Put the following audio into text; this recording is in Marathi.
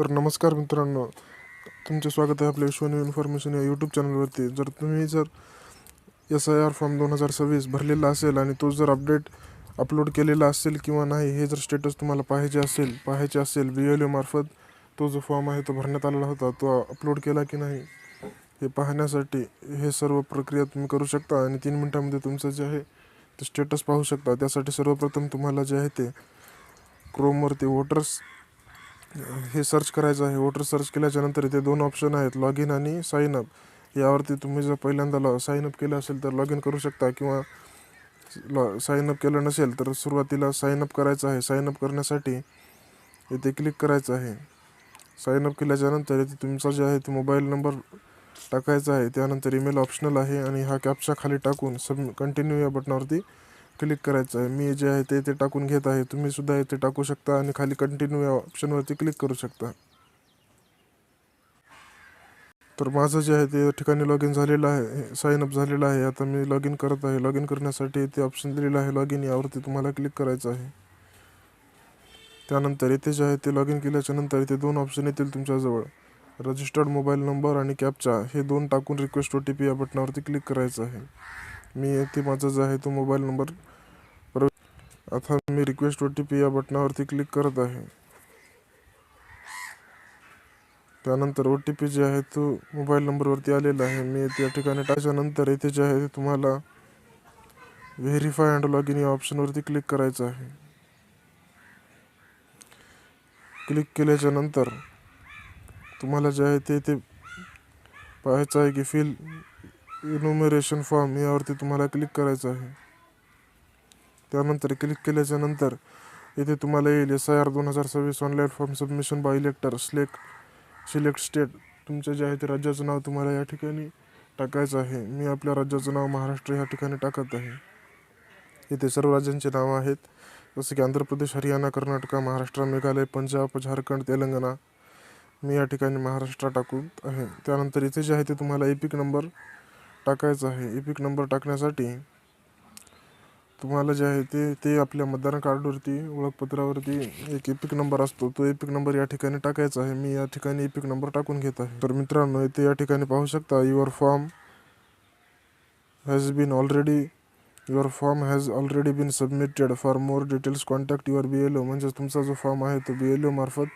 तर नमस्कार मित्रांनो, तुमचे स्वागत आहे आपल्या विश्वन्यू इन्फॉर्मेशन या यूट्यूब चॅनलवरती. जर तुम्ही SIR फॉर्म 2026 भरलेला असेल आणि तो जर अपलोड केलेला असेल किंवा नाही हे जर स्टेटस तुम्हाला पाहायचे असेल BLO मार्फत तो जो फॉर्म आहे तो भरण्यात आलेला होता तो अपलोड केला की नाही हे पाहण्यासाठी हे सर्व प्रक्रिया तुम्ही करू शकता आणि 3 मिनिटांमध्ये तुमचं जे आहे ते स्टेटस पाहू शकता. त्यासाठी सर्वप्रथम तुम्हाला जे आहे ते क्रोमवरती वोटर्स हे सर्च करायचं आहे. वोटर सर्च केल्याच्यानंतर इथे 2 ऑप्शन आहेत, लॉग इन आणि साइन अप. यावरती तुम्ही जर पहिल्यांदा साइन अप केलं असेल तर लॉग इन करू शकता किंवा साइन अप केलं नसेल तर सुरुवातीला साइन अप करायचं आहे. साइन अप करण्यासाठी इथे क्लिक करायचं आहे. साइन अप केल्याच्यानंतर इथे तुमचा जे आहे ते मोबाईल नंबर टाकायचा आहे. त्यानंतर ईमेल ऑप्शनल आहे आणि हा कॅप्चा खाली टाकून कंटिन्यू या बटनावरती क्लिक करायचं आहे. मी जे आहे ते टाकून घेत आहे. तुम्ही सुद्धा इथे टाकू शकता आणि खाली कंटिन्यू या ऑप्शनवरती क्लिक करू शकता. तर माझं जे आहे ते या ठिकाणी लॉग इन झालेलं आहे, साइन अप झालेलं आहे. आता मी लॉग इन करत आहे. लॉग इन करण्यासाठी इथे ऑप्शन दिलेलं आहे लॉग इन, यावरती तुम्हाला क्लिक करायचं आहे. त्यानंतर इथे जे आहे ते लॉग इन केल्याच्या नंतर इथे 2 ऑप्शन येतील तुमच्याजवळ, रजिस्टर्ड मोबाईल नंबर आणि कॅप्चा. हे 2 टाकून रिक्वेस्ट OTP या बटनावरती क्लिक करायचं आहे. मी इथे माझा जो आहे तो मोबाईल नंबर आता मी रिक्वेस्ट OTP या बटनावरती क्लिक करत आहे. त्यानंतर OTP जे आहे तो मोबाईल नंबरवरती आलेला आहे. मी त्या ठिकाणी टाकल्यानंतर इथे जे आहे तुम्हाला व्हेरीफाय अँड लॉग इन या ऑप्शनवरती क्लिक करायचं आहे. क्लिक केल्याच्या नंतर तुम्हाला जे आहे ते पाहायचं आहे की फिल इन्युमरेशन फॉर्म यावरती तुम्हाला क्लिक करायचं आहे. त्यानंतर क्लिक केल्याच्या नंतर इथे तुम्हाला येईल SIR 2026 online form submission by elector select state. तुमचं जे आहे ते राज्याचं नाव तुम्हाला या ठिकाणी टाकायचं आहे. मी आपल्या राज्याचं नाव महाराष्ट्र या ठिकाणी टाकत आहे. इथे सर्व राज्यांचे नाव आहेत, जसं की आंध्र प्रदेश, हरियाणा, कर्नाटक, महाराष्ट्र, मेघालय, पंजाब, झारखंड, तेलंगणा. मी या ठिकाणी महाराष्ट्र टाकत आहे. त्यानंतर इथे जे आहे ते तुम्हाला एपिक नंबर टाकायचा आहे. एपिक नंबर टाकण्यासाठी तुम्हाला जे आहे ते आपल्या मतदान कार्डवरती ओळखपत्रावरती एक एपिक नंबर असतो, तो एपिक नंबर या ठिकाणी टाकायचा आहे. मी या ठिकाणी एपिक नंबर टाकून घेत आहे. तर मित्रांनो, इथे या ठिकाणी पाहू शकता your form has already been submitted. For more details contact your BLO. म्हणजे तुमचा जो फॉर्म आहे तो BLO मार्फत